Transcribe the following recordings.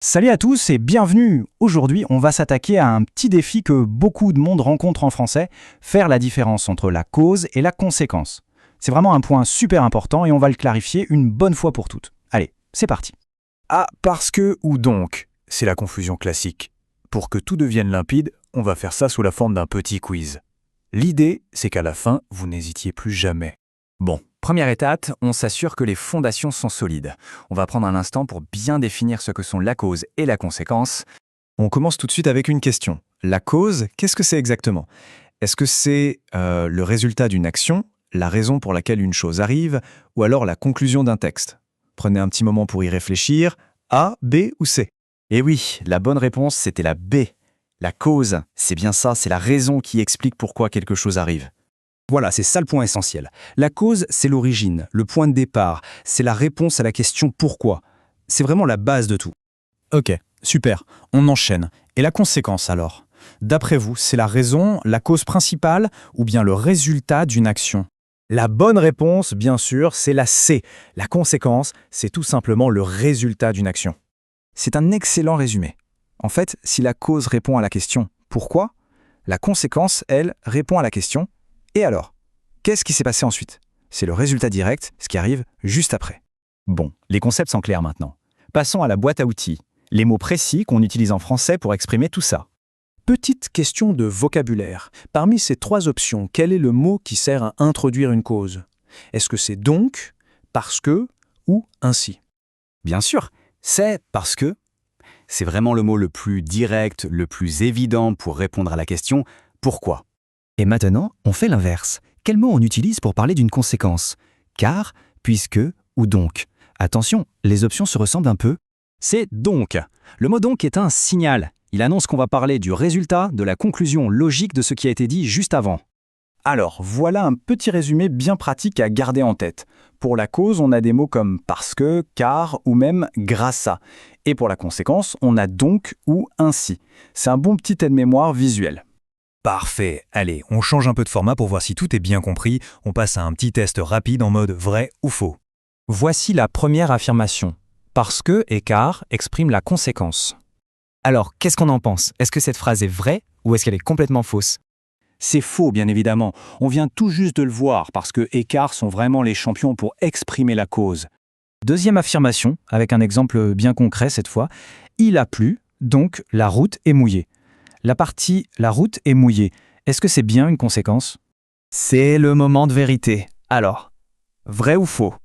Salut à tous et bienvenue. Aujourd'hui, on va s'attaquer à un petit défi que beaucoup de monde rencontre en français, faire la différence entre la cause et la conséquence. C'est vraiment un point super important et on va le clarifier une bonne fois pour toutes. Allez, c'est parti. Ah, parce que ou donc, c'est la confusion classique. Pour que tout devienne limpide, on va faire ça sous la forme d'un petit quiz. L'idée, c'est qu'à la fin, vous n'hésitiez plus jamais. Bon, première étape, on s'assure que les fondations sont solides. On va prendre un instant pour bien définir ce que sont la cause et la conséquence. On commence tout de suite avec une question. La cause, qu'est-ce que c'est exactement? Est-ce que c'est le résultat d'une action, la raison pour laquelle une chose arrive, ou alors la conclusion d'un texte? Prenez un petit moment pour y réfléchir. A, B ou C? Et oui, la bonne réponse, c'était la B. La cause, c'est bien ça, c'est la raison qui explique pourquoi quelque chose arrive. Voilà, c'est ça le point essentiel. La cause, c'est l'origine, le point de départ, c'est la réponse à la question pourquoi. C'est vraiment la base de tout. Ok, super, on enchaîne. Et la conséquence alors? D'après vous, c'est la raison, la cause principale ou bien le résultat d'une action? La bonne réponse, bien sûr, c'est la C. La conséquence, c'est tout simplement le résultat d'une action. C'est un excellent résumé. En fait, si la cause répond à la question pourquoi, la conséquence, elle, répond à la question et alors? Qu'est-ce qui s'est passé ensuite? C'est le résultat direct, ce qui arrive juste après. Bon, les concepts sont clairs maintenant. Passons à la boîte à outils, les mots précis qu'on utilise en français pour exprimer tout ça. Petite question de vocabulaire. Parmi ces trois options, quel est le mot qui sert à introduire une cause? Est-ce que c'est donc, parce que ou ainsi? Bien sûr, c'est parce que. C'est vraiment le mot le plus direct, le plus évident pour répondre à la question « Pourquoi ?» Et maintenant, on fait l'inverse. Quel mot on utilise pour parler d'une conséquence? Car, puisque ou donc. Attention, les options se ressemblent un peu. C'est donc. Le mot donc est un signal. Il annonce qu'on va parler du résultat, de la conclusion logique de ce qui a été dit juste avant. Alors, voilà un petit résumé bien pratique à garder en tête. Pour la cause, on a des mots comme parce que, car ou même grâce à. Et pour la conséquence, on a donc ou ainsi. C'est un bon petit aide-mémoire visuel. Parfait. Allez, on change un peu de format pour voir si tout est bien compris. On passe à un petit test rapide en mode vrai ou faux. Voici la première affirmation. Parce que et car expriment la conséquence. Alors, qu'est-ce qu'on en pense? Est-ce que cette phrase est vraie ou est-ce qu'elle est complètement fausse? C'est faux, bien évidemment. On vient tout juste de le voir parce que et car sont vraiment les champions pour exprimer la cause. Deuxième affirmation, avec un exemple bien concret cette fois. Il a plu, donc la route est mouillée. La partie « la route est mouillée », est-ce que c'est bien une conséquence? C'est le moment de vérité. Alors, vrai ou faux?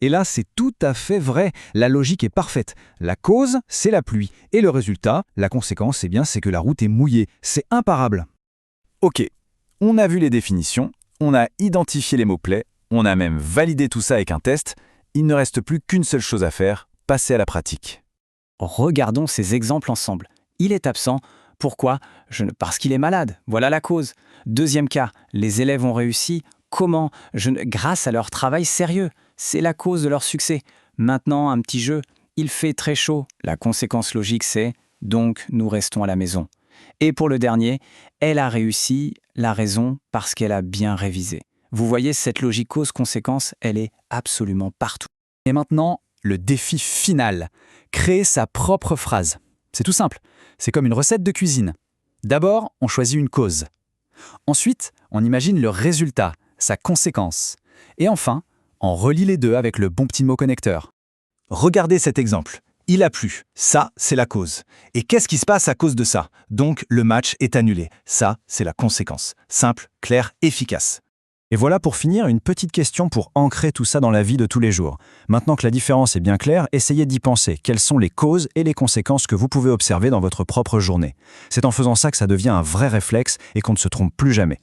Et là, c'est tout à fait vrai. La logique est parfaite. La cause, c'est la pluie. Et le résultat, la conséquence, c'est que la route est mouillée. C'est imparable. Ok, on a vu les définitions, on a identifié les mots-clés, on a même validé tout ça avec un test. Il ne reste plus qu'une seule chose à faire, passer à la pratique. Regardons ces exemples ensemble. Il est absent. Pourquoi? Parce qu'il est malade. Voilà la cause. Deuxième cas, les élèves ont réussi. Comment? Grâce à leur travail sérieux. C'est la cause de leur succès. Maintenant, un petit jeu. Il fait très chaud. La conséquence logique, c'est « donc nous restons à la maison ». Et pour le dernier, elle a réussi. La raison, parce qu'elle a bien révisé. Vous voyez, cette logique cause-conséquence, elle est absolument partout. Et maintenant, le défi final. Créer sa propre phrase. C'est tout simple. C'est comme une recette de cuisine. D'abord, on choisit une cause. Ensuite, on imagine le résultat, sa conséquence. Et enfin, on relie les deux avec le bon petit mot connecteur. Regardez cet exemple. Il a plu. Ça, c'est la cause. Et qu'est-ce qui se passe à cause de ça? Donc, le match est annulé. Ça, c'est la conséquence. Simple, clair, efficace. Et voilà pour finir une petite question pour ancrer tout ça dans la vie de tous les jours. Maintenant que la différence est bien claire, essayez d'y penser. Quelles sont les causes et les conséquences que vous pouvez observer dans votre propre journée? C'est en faisant ça que ça devient un vrai réflexe et qu'on ne se trompe plus jamais.